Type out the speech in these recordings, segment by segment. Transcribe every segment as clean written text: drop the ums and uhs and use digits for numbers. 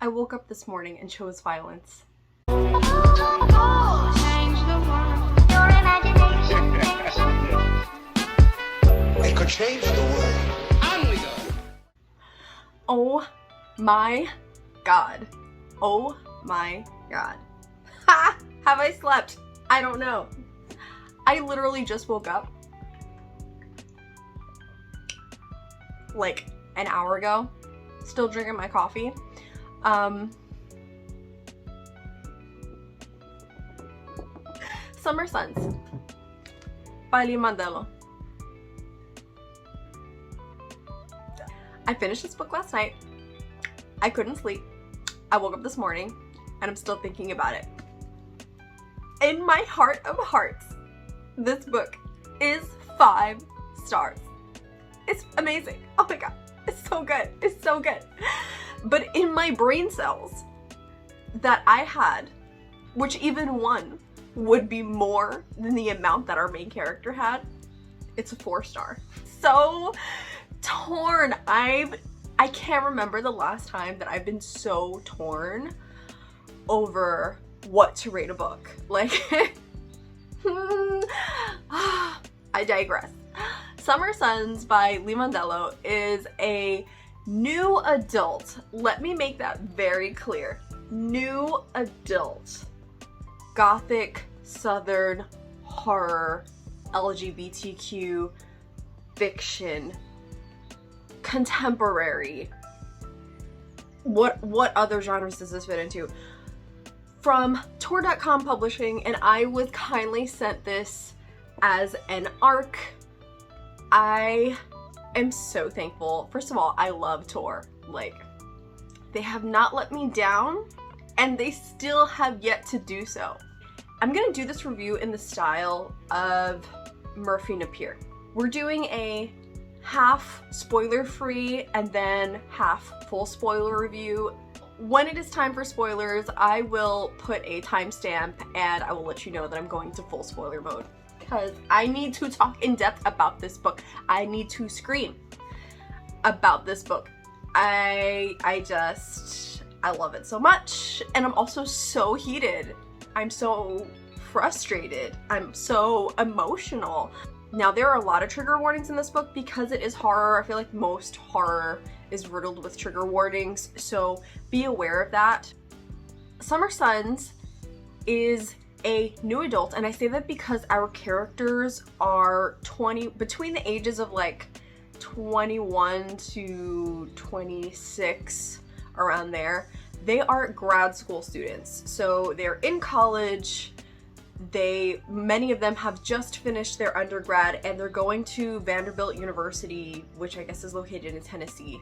I woke up this morning and chose violence. It could change the world. Only God. Oh my god. Oh my god. Ha! Have I slept? I don't know. I literally just woke up like an hour ago. Still drinking my coffee. Summer Suns by Lee Mandelo. I finished this book last night. I couldn't sleep. I woke up this morning and I'm still thinking about it. In my heart of hearts, this book is 5 stars. It's amazing. Oh my god. It's so good. It's so good. But in my brain cells that I had, which even one would be more than the amount that our main character had, it's a 4-star. So torn. I can't remember the last time that I've been so torn over what to rate a book. Like, I digress. Summer Suns by Lee Mandelo is a new adult, let me make that very clear, new adult gothic southern horror LGBTQ fiction contemporary. What other genres does this fit into? From Tor.com Publishing, and I was kindly sent this as an ARC. I am so thankful. First of all, I love Tor. Like, they have not let me down, and they still have yet to do so. I'm gonna do this review in the style of Murphy Napier. We're doing a half spoiler-free and then half full spoiler review. When it is time for spoilers, I will put a timestamp and I will let you know that I'm going to full spoiler mode, because I need to talk in depth about this book. I need to scream about this book. I love it so much, and I'm also so heated. I'm so frustrated. I'm so emotional. Now, there are a lot of trigger warnings in this book because it is horror. I feel like most horror is riddled with trigger warnings, so be aware of that. Summer Suns is a new adult, and I say that because our characters are between the ages of like 21 to 26, around there. They are grad school students, so they're in college. Many of them have just finished their undergrad, and they're going to Vanderbilt University, which I guess is located in Tennessee.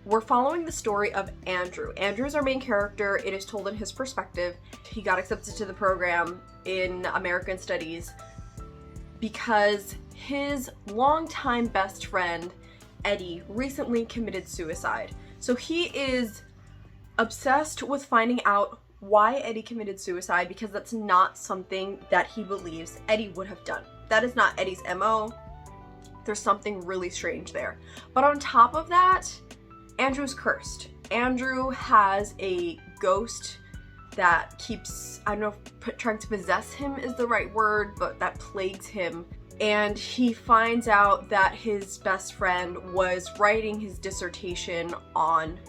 We're following the story of Andrew. Andrew is our main character. It is told in his perspective. He got accepted to the program in American Studies because his longtime best friend, Eddie, recently committed suicide. So he is obsessed with finding out why Eddie committed suicide, because that's not something that he believes Eddie would have done. That is not Eddie's MO. There's something really strange there. But on top of that, Andrew's cursed. Andrew has a ghost that keeps, I don't know if trying to possess him is the right word, but that plagues him. And he finds out that his best friend was writing his dissertation on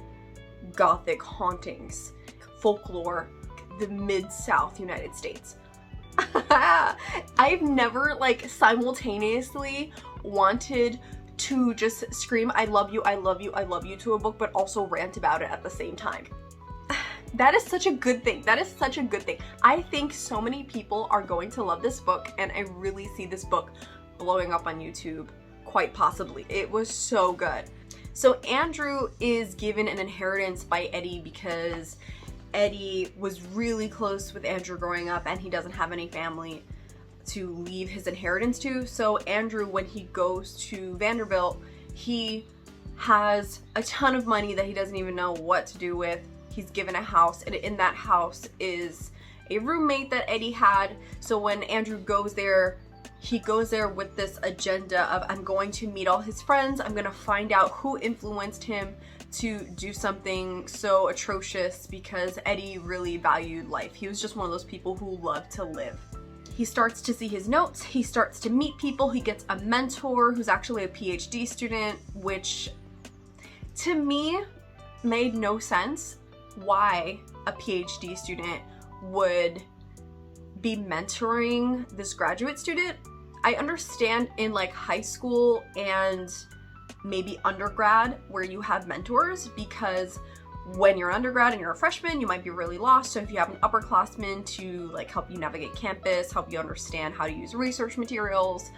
Gothic hauntings, folklore, the Mid-South United States. I've never like simultaneously wanted to just scream I love you, I love you, I love you to a book, but also rant about it at the same time. That is such a good thing. That is such a good thing. I think so many people are going to love this book, and I really see this book blowing up on YouTube, quite possibly. It was so good. So Andrew is given an inheritance by Eddie because Eddie was really close with Andrew growing up, and he doesn't have any family to leave his inheritance to. So Andrew, when he goes to Vanderbilt, he has a ton of money that he doesn't even know what to do with. He's given a house, and in that house is a roommate that Eddie had. So when Andrew goes there he goes there with this agenda of, I'm going to meet all his friends, I'm gonna find out who influenced him to do something so atrocious, because Eddie really valued life. He was just one of those people who loved to live. He starts to see his notes, he starts to meet people, he gets a mentor who's actually a PhD student, which to me made no sense why a PhD student would be mentoring this graduate student. I understand in like high school and maybe undergrad where you have mentors, because when you're undergrad and you're a freshman, you might be really lost. So if you have an upperclassman to like help you navigate campus, help you understand how to use research materials,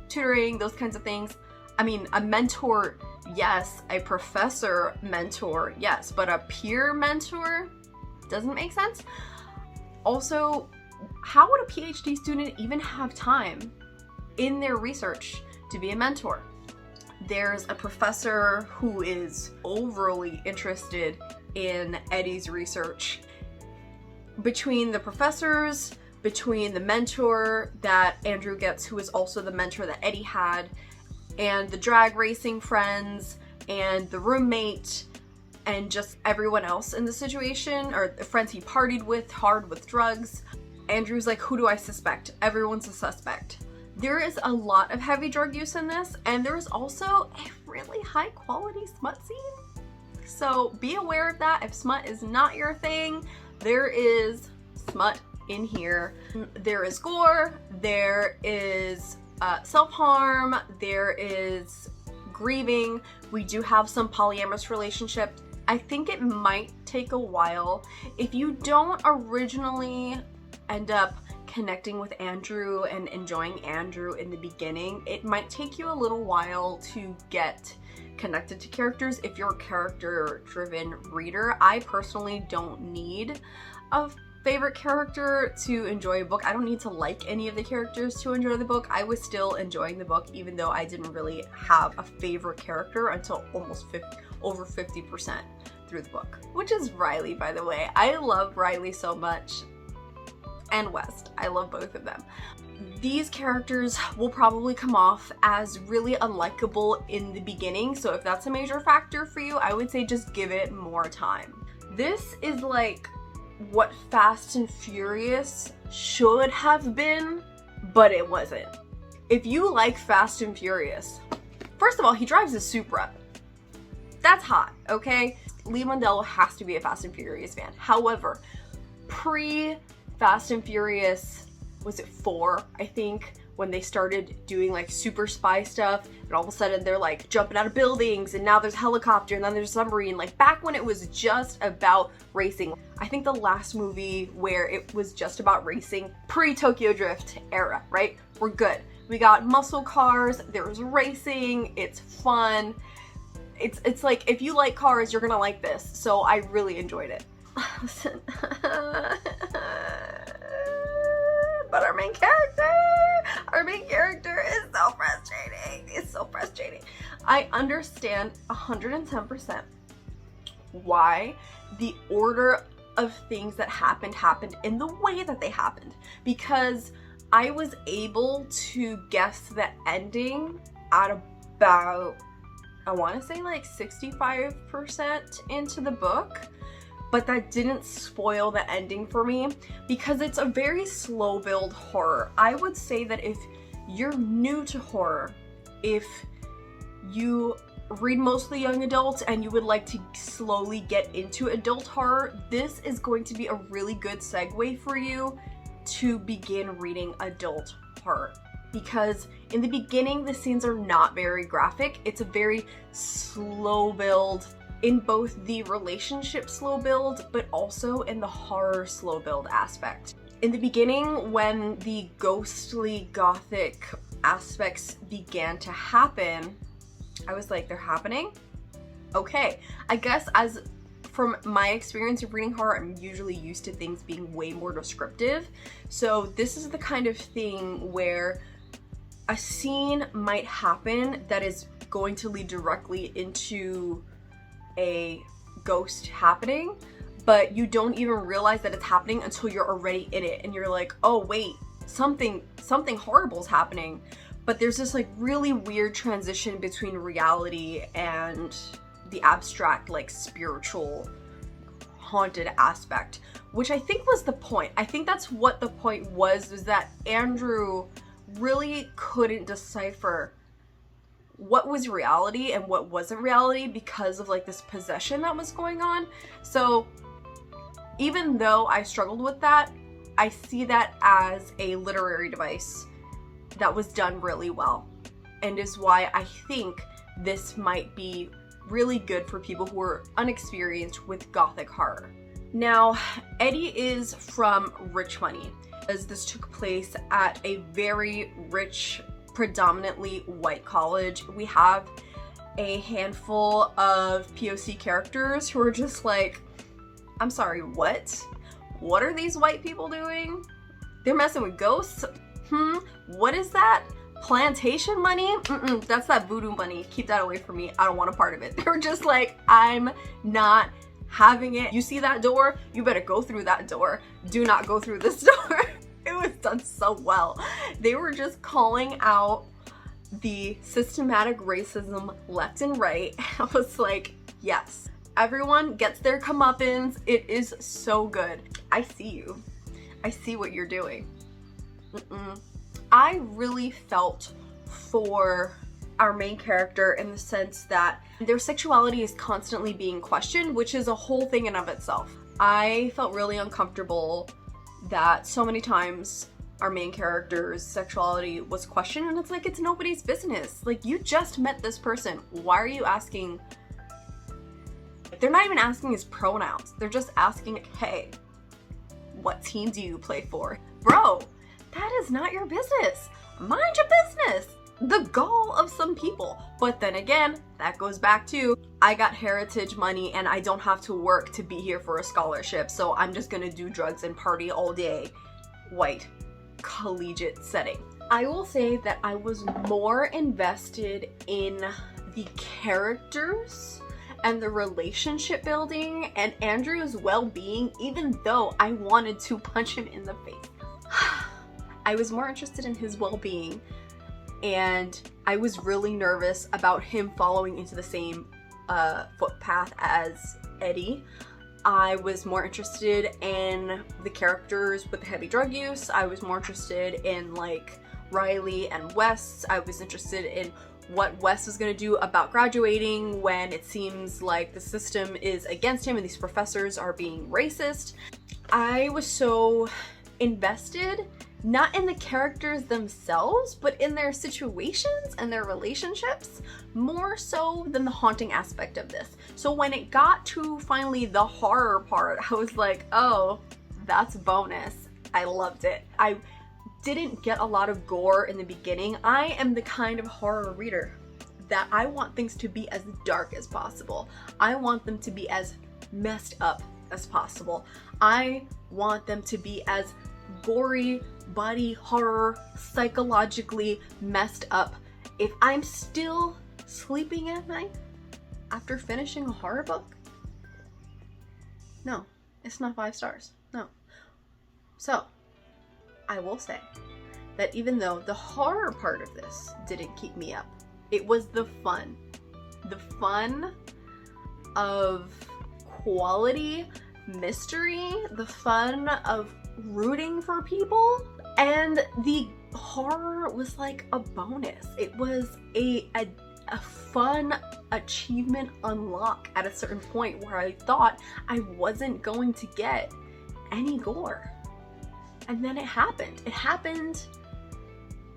tutoring, those kinds of things. I mean, a mentor, yes. A professor mentor, yes. But a peer mentor doesn't make sense. Also, how would a PhD student even have time in their research to be a mentor? There's a professor who is overly interested in Eddie's research. Between the professors, between the mentor that Andrew gets, who is also the mentor that Eddie had, and the drag racing friends, and the roommate, and just everyone else in the situation, or the friends he partied with hard with drugs, Andrew's like, who do I suspect? Everyone's a suspect. There is a lot of heavy drug use in this, and there's also a really high quality smut scene. So be aware of that. If smut is not your thing, there is smut in here. There is gore, there is self-harm, there is grieving. We do have some polyamorous relationships. I think it might take a while. If you don't originally end up connecting with Andrew and enjoying Andrew in the beginning, it might take you a little while to get connected to characters if you're a character-driven reader. I personally don't need a favorite character to enjoy a book. I don't need to like any of the characters to enjoy the book. I was still enjoying the book even though I didn't really have a favorite character until almost over 50% through the book, which is Riley, by the way. I love Riley so much. And West. I love both of them. These characters will probably come off as really unlikable in the beginning, so if that's a major factor for you, I would say just give it more time. This is like what Fast and Furious should have been, but it wasn't. If you like Fast and Furious, first of all, he drives a Supra. That's hot, okay? Lee Mandelo has to be a Fast and Furious fan. However, Fast and Furious, was it 4, I think, when they started doing like super spy stuff, and all of a sudden they're like jumping out of buildings, and now there's a helicopter, and then there's a submarine, like back when it was just about racing. I think the last movie where it was just about racing, pre-Tokyo Drift era, right? We're good. We got muscle cars, there's racing, it's fun. It's like, if you like cars, you're gonna like this. So I really enjoyed it. Listen. But our main character is so frustrating. It's so frustrating. I understand 110% why the order of things that happened in the way that they happened, because I was able to guess the ending at about, I want to say like 65% into the book. But that didn't spoil the ending for me because it's a very slow build horror. I would say that if you're new to horror, if you read mostly young adults and you would like to slowly get into adult horror, this is going to be a really good segue for you to begin reading adult horror. Because in the beginning, the scenes are not very graphic. It's a very slow build, in both the relationship slow build, but also in the horror slow build aspect. In the beginning, when the ghostly gothic aspects began to happen, I was like, they're happening? Okay. I guess from my experience of reading horror, I'm usually used to things being way more descriptive. So this is the kind of thing where a scene might happen that is going to lead directly into a ghost happening, but you don't even realize that it's happening until you're already in it, and you're like, oh wait, something horrible's happening, but there's this like really weird transition between reality and the abstract, like spiritual haunted aspect, which I think was the point. I think that's what the point was that Andrew really couldn't decipher what was reality and what wasn't reality because of like this possession that was going on. So even though I struggled with that, I see that as a literary device that was done really well, and is why I think this might be really good for people who are unexperienced with Gothic horror. Now, Eddie is from Rich Money, as this took place at a very rich, predominantly white college. We have a handful of POC characters who are just like, I'm sorry, what? What are these white people doing? They're messing with ghosts? What is that? Plantation money? That's that voodoo money. Keep that away from me. I don't want a part of it. They're just like, I'm not having it. You see that door? You better go through that door. Do not go through this door. It was done so well. They were just calling out the systematic racism left and right. I was like, yes. Everyone gets their comeuppance. It is so good. I see you. I see what you're doing. I really felt for our main character in the sense that their sexuality is constantly being questioned, which is a whole thing in of itself. I felt really uncomfortable that so many times our main character's sexuality was questioned, and it's like, it's nobody's business. Like, you just met this person. Why are you asking? They're not even asking his pronouns. They're just asking, hey, what team do you play for? Bro, that is not your business. Mind your business. The gall of some people. But then again, that goes back to, I got heritage money and I don't have to work to be here for a scholarship, so I'm just gonna do drugs and party all day. White, collegiate setting. I will say that I was more invested in the characters and the relationship building and Andrew's well-being, even though I wanted to punch him in the face. I was more interested in his well-being, and I was really nervous about him following into the same footpath as Eddie. I was more interested in the characters with the heavy drug use. I was more interested in like Riley and Wes. I was interested in what Wes was gonna do about graduating when it seems like the system is against him and these professors are being racist. I was so invested, not in the characters themselves, but in their situations and their relationships, more so than the haunting aspect of this. So when it got to finally the horror part, I was like, oh, that's bonus. I loved it. I didn't get a lot of gore in the beginning. I am the kind of horror reader that I want things to be as dark as possible. I want them to be as messed up as possible. I want them to be as gory, body horror, psychologically messed up. If I'm still sleeping at night after finishing a horror book, no, it's not 5 stars. No. So, I will say that even though the horror part of this didn't keep me up, it was the fun. The fun of quality mystery, the fun of rooting for people, and the horror was like a bonus. It was a fun achievement unlock at a certain point where I thought I wasn't going to get any gore. And then it happened. It happened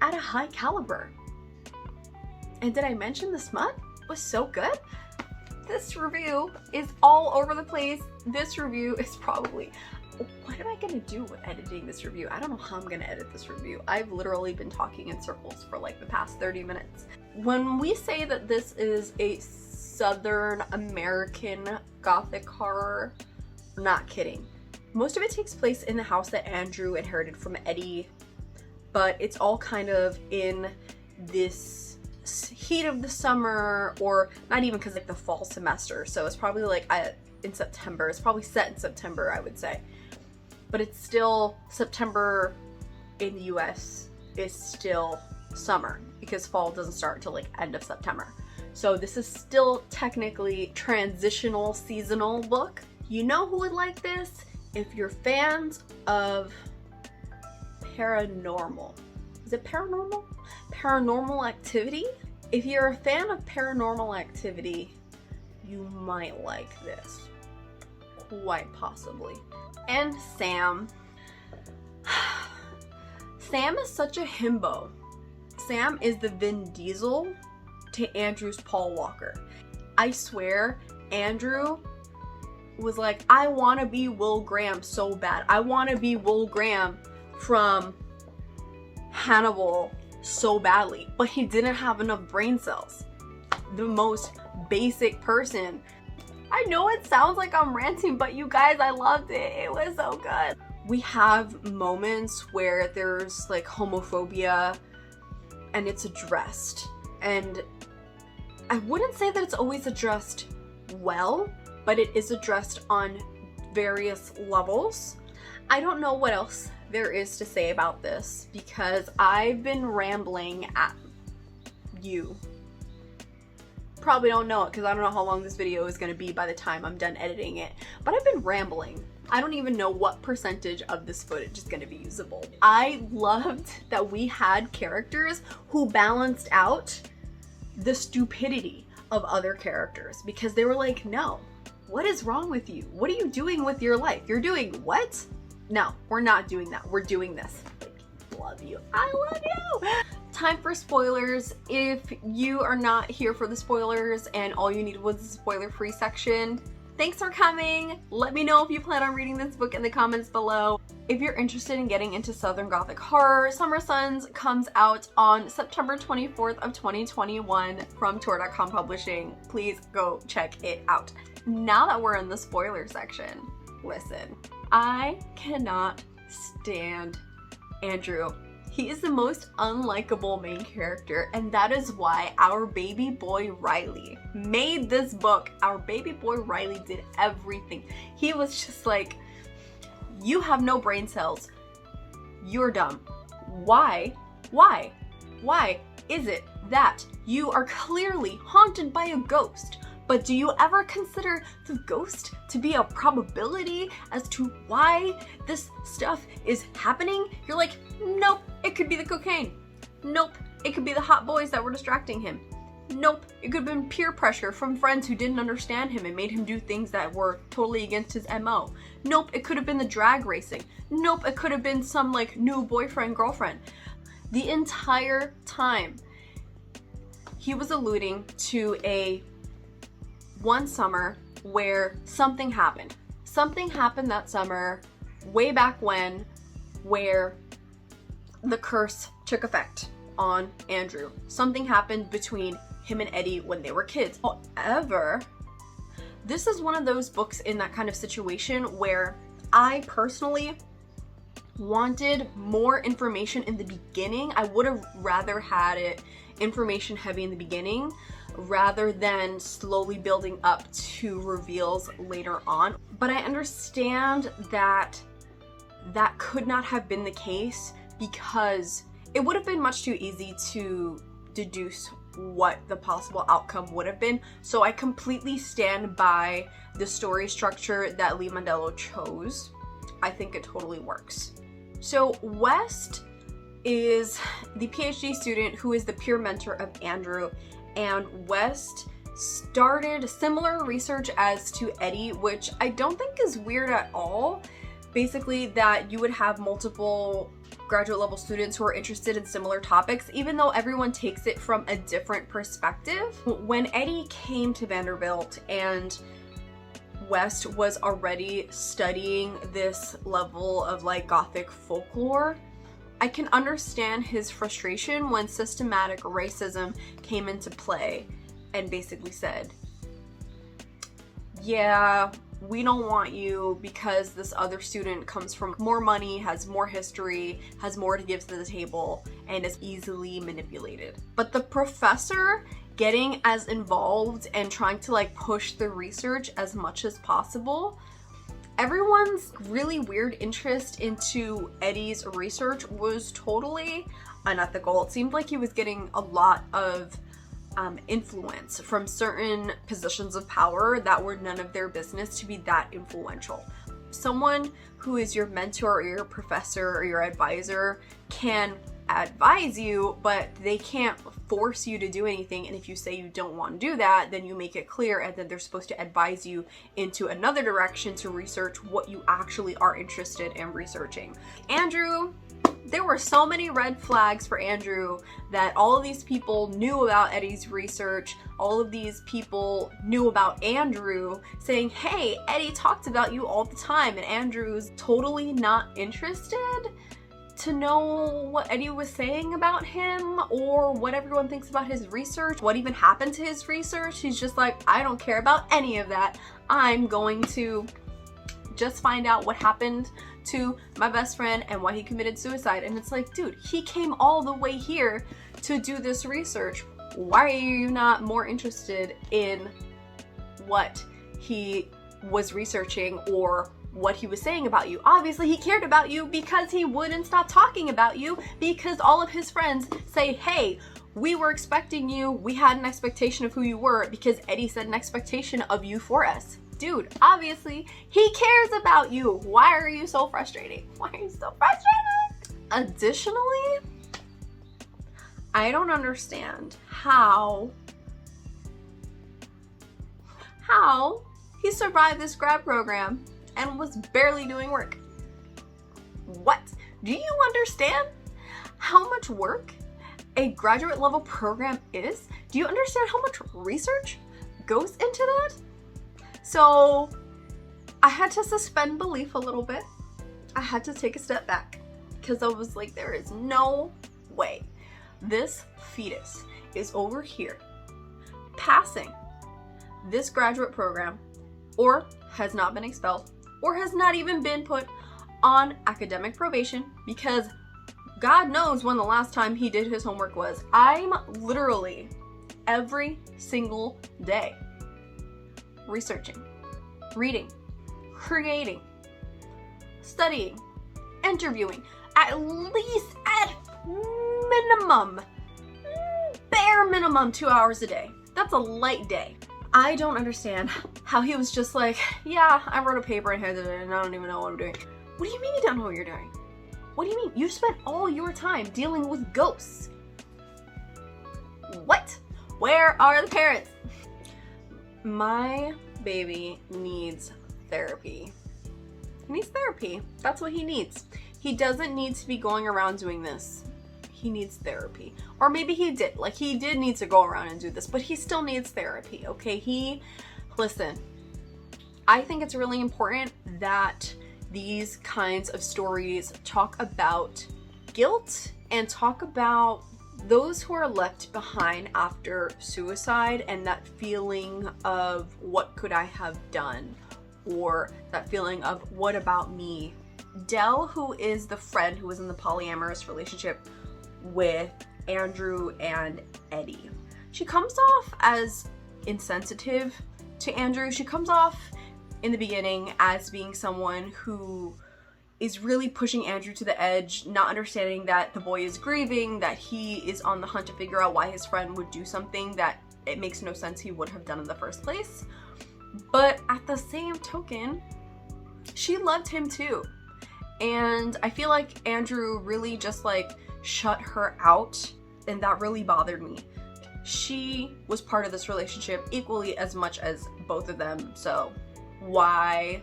at a high caliber. And did I mention the smut was so good? This review is all over the place. This review is probably... What am I gonna do with editing this review? I don't know how I'm gonna edit this review. I've literally been talking in circles for like the past 30 minutes. When we say that this is a Southern American Gothic horror, we're not kidding. Most of it takes place in the house that Andrew inherited from Eddie, but it's all kind of in this heat of the summer, or not even, because like the fall semester, so it's probably like in September. It's probably set in September, I would say. But it's still September in the US is still summer because fall doesn't start until like end of September. So this is still technically transitional seasonal book. You know who would like this? If you're fans of paranormal. Is it paranormal? Paranormal Activity? If you're a fan of Paranormal Activity, you might like this. Quite possibly. And Sam. Sam is such a himbo. Sam is the Vin Diesel to Andrew's Paul Walker. I swear, Andrew was like, I want to be Will Graham so bad. I want to be Will Graham from Hannibal so badly, but he didn't have enough brain cells. The most basic person. I know it sounds like I'm ranting, but you guys, I loved it. It was so good. We have moments where there's like homophobia and it's addressed. And I wouldn't say that it's always addressed well, but it is addressed on various levels. I don't know what else there is to say about this because I've been rambling at you. Probably don't know it because I don't know how long this video is going to be by the time I'm done editing it, but I've been rambling. I don't even know what percentage of this footage is going to be usable. I loved that we had characters who balanced out the stupidity of other characters because they were like, no, what is wrong with you? What are you doing with your life? You're doing what? No, we're not doing that. We're doing this. Love you. I love you. Time for spoilers. If you are not here for the spoilers and all you needed was the spoiler-free section, thanks for coming. Let me know if you plan on reading this book in the comments below. If you're interested in getting into Southern Gothic horror, Summer Suns comes out on September 24th of 2021 from Tor.com Publishing. Please go check it out. Now that we're in the spoiler section, listen. I cannot stand Andrew. He is the most unlikable main character, and that is why our baby boy Riley made this book. Our baby boy Riley did everything. He was just like, you have no brain cells. You're dumb. Why is it that you are clearly haunted by a ghost? But do you ever consider the ghost to be a probability as to why this stuff is happening? You're like, nope, it could be the cocaine. Nope, it could be the hot boys that were distracting him. Nope, it could have been peer pressure from friends who didn't understand him and made him do things that were totally against his MO. Nope, it could have been the drag racing. Nope, it could have been some like new boyfriend, girlfriend. The entire time, he was alluding to one summer where something happened. Something happened that summer, way back when, where the curse took effect on Andrew. Something happened between him and Eddie when they were kids. However, this is one of those books in that kind of situation where I personally wanted more information in the beginning. I would have rather had it information heavy in the beginning rather than slowly building up to reveals later on. But I understand that that could not have been the case because it would have been much too easy to deduce what the possible outcome would have been. So I completely stand by the story structure that Lee Mandelo chose. I think it totally works. So West is the PhD student who is the peer mentor of Andrew, and West started similar research as to Eddie, which I don't think is weird at all. Basically that you would have multiple graduate level students who are interested in similar topics, even though everyone takes it from a different perspective. When Eddie came to Vanderbilt and West was already studying this level of like Gothic folklore, I can understand his frustration when systematic racism came into play and basically said, yeah, we don't want you because this other student comes from more money, has more history, has more to give to the table, and is easily manipulated. But the professor getting as involved and trying to like push the research as much as possible, Everyone's really weird interest into Eddie's research was totally unethical. It seemed like he was getting a lot of influence from certain positions of power that were none of their business to be that influential. Someone who is your mentor or your professor or your advisor can advise you, but they can't force you to do anything. And if you say you don't want to do that, then you make it clear, and then they're supposed to advise you into another direction to research what you actually are interested in researching. Andrew, there were so many red flags for Andrew that all of these people knew about Eddie's research. All of these people knew about Andrew, saying, hey, Eddie talked about you all the time, and Andrew's totally not interested to know what Eddie was saying about him or what everyone thinks about his research, what even happened to his research. He's just like, I don't care about any of that. I'm going to just find out what happened to my best friend and why he committed suicide. And it's like, dude, he came all the way here to do this research. Why are you not more interested in what he was researching or what he was saying about you? Obviously he cared about you, because he wouldn't stop talking about you, because all of his friends say, hey, we were expecting you, we had an expectation of who you were, because Eddie set an expectation of you for us. Dude, obviously he cares about you. Why are you so frustrating? Why are you so frustrated? Additionally, I don't understand how he survived this grad program and was barely doing work. What? Do you understand how much work a graduate level program is? Do you understand how much research goes into that? So I had to suspend belief a little bit. I had to take a step back, because I was like, there is no way this fetus is over here passing this graduate program, or has not been expelled, or has not even been put on academic probation, because God knows when the last time he did his homework was. I'm literally every single day researching, reading, creating, studying, interviewing, at minimum, bare minimum 2 hours a day. That's a light day. I don't understand how he was just like, yeah, I wrote a paper and handed it and I don't even know what I'm doing. What do you mean you don't know what you're doing? What do you mean? You spent all your time dealing with ghosts. What? Where are the parents? My baby needs therapy. He needs therapy. That's what he needs. He doesn't need to be going around doing this. He needs therapy. Or maybe he did. Like, he did need to go around and do this, but he still needs therapy, okay? Listen, I think it's really important that these kinds of stories talk about guilt and talk about those who are left behind after suicide, and that feeling of what could I have done, or that feeling of what about me. Dell, who is the friend who was in the polyamorous relationship with Andrew and Eddie, she comes off as insensitive to Andrew. She comes off in the beginning as being someone who is really pushing Andrew to the edge, not understanding that the boy is grieving, that he is on the hunt to figure out why his friend would do something that it makes no sense he would have done in the first place. But at the same token, she loved him too. And I feel like Andrew really just like shut her out, and that really bothered me. She was part of this relationship equally as much as both of them, so why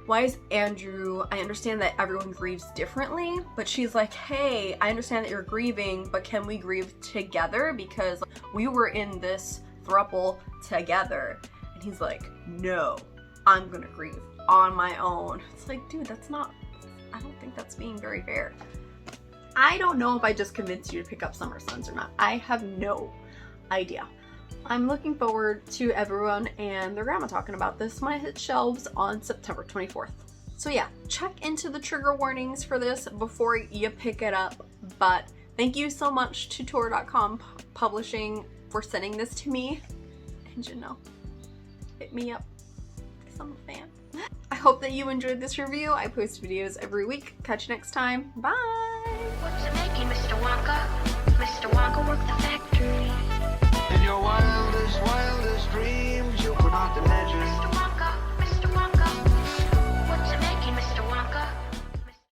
is Andrew, I understand that everyone grieves differently, but she's like, hey, I understand that you're grieving, but can we grieve together, because we were in this throuple together. And he's like, no, I'm gonna grieve on my own. It's like, dude, that's not, I don't think that's being very fair. I don't know if I just convinced you to pick up Summer Sons or not. I have no idea. I'm looking forward to everyone and their grandma talking about this when it hits shelves on September 24th. So yeah, check into the trigger warnings for this before you pick it up. But thank you so much to Tor.com Publishing for sending this to me. And you know, hit me up because I'm a fan. I I hope that you enjoyed this review. I post videos every week. Catch you next time. Bye! What's it making, Mr. Wonka? Mr. Wonka worked the factory. In your wildest dreams.